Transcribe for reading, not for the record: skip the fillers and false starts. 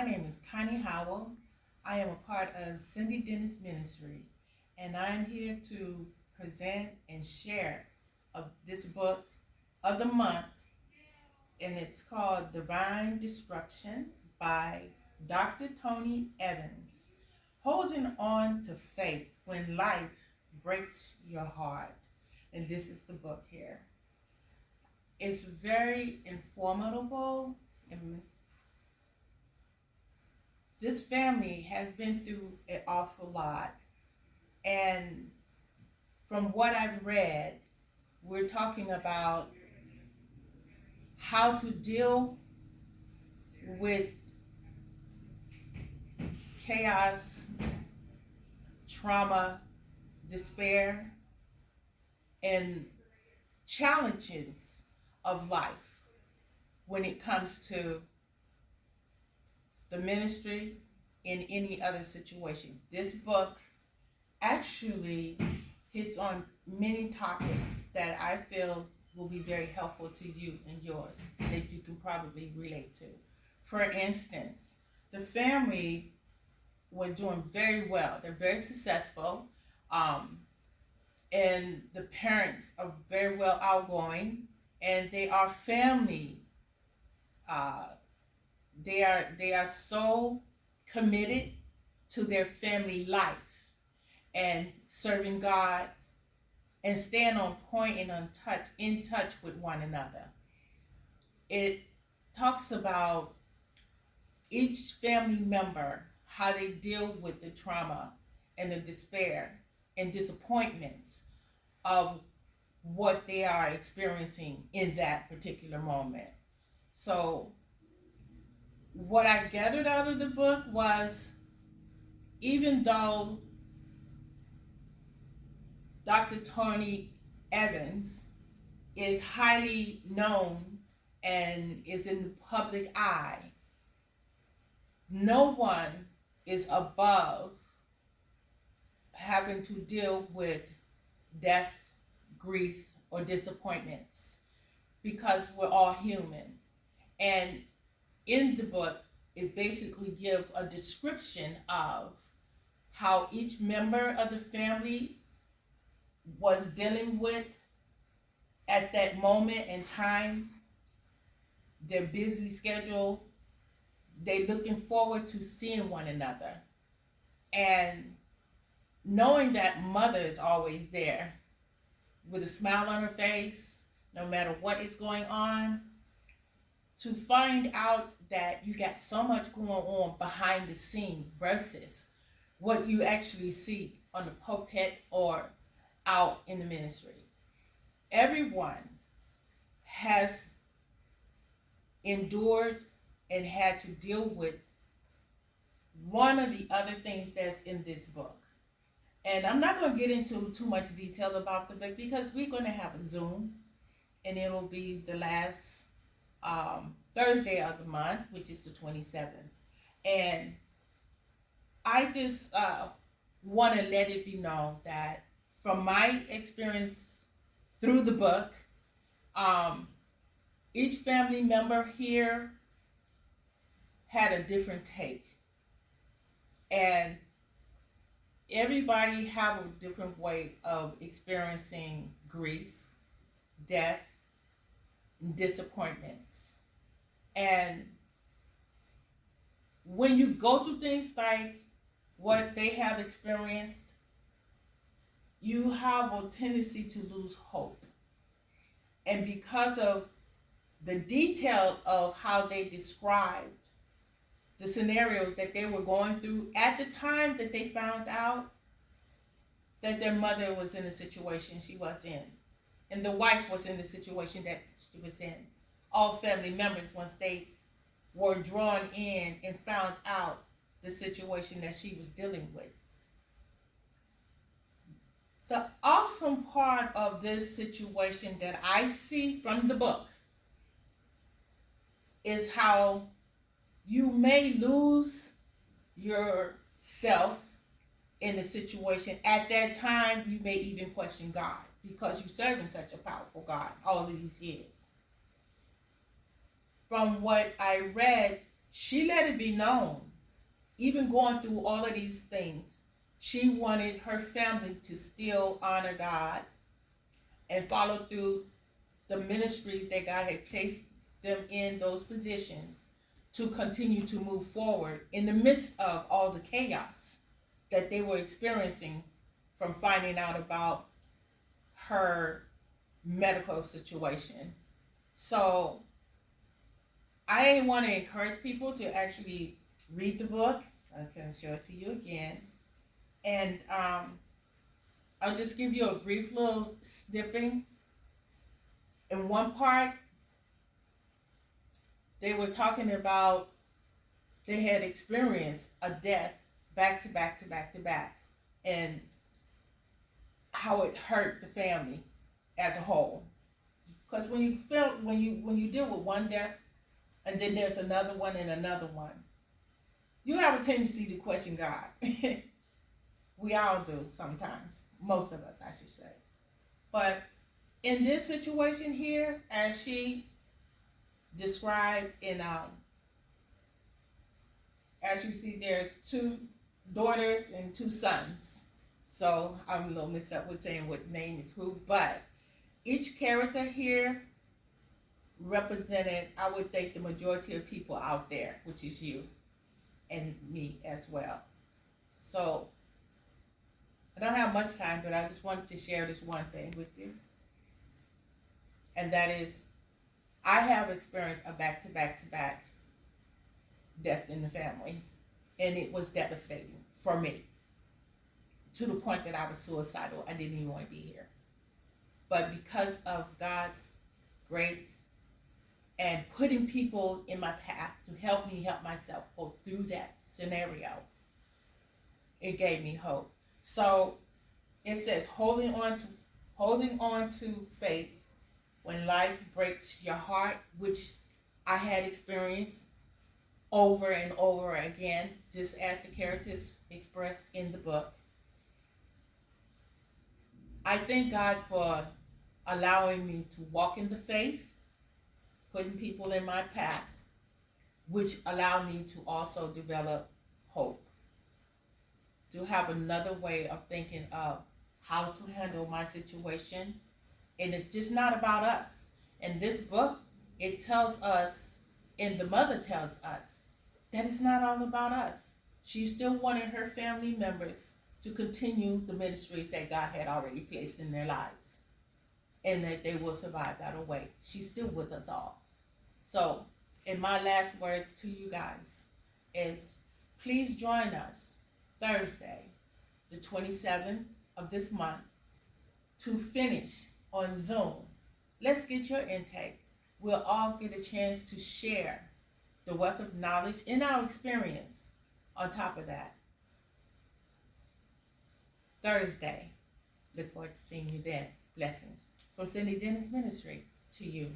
My name is Connie Howell. I am a part of Cindy Dennis Ministry, and I'm here to present and share this book of the month, and it's called Divine Destruction by Dr. Tony Evans. Holding on to faith when life breaks your heart. And this is the book here. It's very informative, and this family has been through an awful lot. And from what I've read, we're talking about how to deal with chaos, trauma, despair, and challenges of life when it comes to the ministry in any other situation. This book actually hits on many topics that I feel will be very helpful to you and yours that you can probably relate to. For instance, the family were doing very well. They're very successful. And the parents are very well outgoing, and they are family. Uh, they are so committed to their family life and serving God and staying on point and in touch with one another. It talks about each family member, how they deal with the trauma and the despair and disappointments of what they are experiencing in that particular moment. So what I gathered out of the book was, even though Dr. Tony Evans is highly known and is in the public eye, no one is above having to deal with death, grief, or disappointments, because we're all human. And in the book, it basically gives a description of how each member of the family was dealing with at that moment in time, their busy schedule, they looking forward to seeing one another. And knowing that mother is always there with a smile on her face, no matter what is going on, to find out that you got so much going on behind the scene versus what you actually see on the pulpit or out in the ministry. Everyone has endured and had to deal with one of the other things that's in this book. And I'm not going to get into too much detail about the book because we're going to have a Zoom, and it'll be the last Thursday of the month, which is the 27th. And I just want to let it be known that from my experience through the book, each family member here had a different take. And everybody have a different way of experiencing grief, death, disappointments. And when you go through things like what they have experienced, you have a tendency to lose hope. And because of the detail of how they described the scenarios that they were going through at the time that they found out that their mother was in the situation she was in, and the wife was in the situation that she was in, all family members, once they were drawn in and found out the situation that she was dealing with. The awesome part of this situation that I see from the book is how you may lose yourself in the situation. At that time, you may even question God because you're serving such a powerful God all of these years. From what I read, She let it be known, even going through all of these things, she wanted her family to still honor God and follow through the ministries that God had placed them in those positions to continue to move forward in the midst of all the chaos that they were experiencing from finding out about her medical situation. So I want to encourage people to actually read the book. I can show it to you again. And I'll just give you a brief little snipping. In one part, they were talking about they had experienced a death back to back to back to back, and how it hurt the family as a whole. Because when you deal with one death, and then there's another one and another one, you have a tendency to question God. We all do sometimes. Most of us, I should say. But in this situation here, as she described in as you see, there's 2 daughters and 2 sons. So I'm a little mixed up with saying what name is who, but each character here represented, I would think, the majority of people out there, which is you and me as well. So I don't have much time, but I just wanted to share this one thing with you. And that is, I have experienced a back-to-back-to-back death in the family. And it was devastating for me, to the point that I was suicidal. I didn't even want to be here. But because of God's grace and putting people in my path to help me help myself go through that scenario, it gave me hope. So it says, holding on to faith when life breaks your heart, which I had experienced over and over again, just as the characters expressed in the book. I thank God for allowing me to walk in the faith, putting people in my path, which allowed me to also develop hope, to have another way of thinking of how to handle my situation. And it's just not about us. In this book, it tells us, and the mother tells us, that it's not all about us. She still wanted her family members to continue the ministries that God had already placed in their lives, and that they will survive that away. She's still with us all. So, in my last words to you guys is, please join us Thursday, the 27th of this month, to finish on Zoom. Let's get your intake. We'll all get a chance to share the wealth of knowledge in our experience on top of that. Thursday. Look forward to seeing you then. Blessings from Cindy Dennis Ministry to you.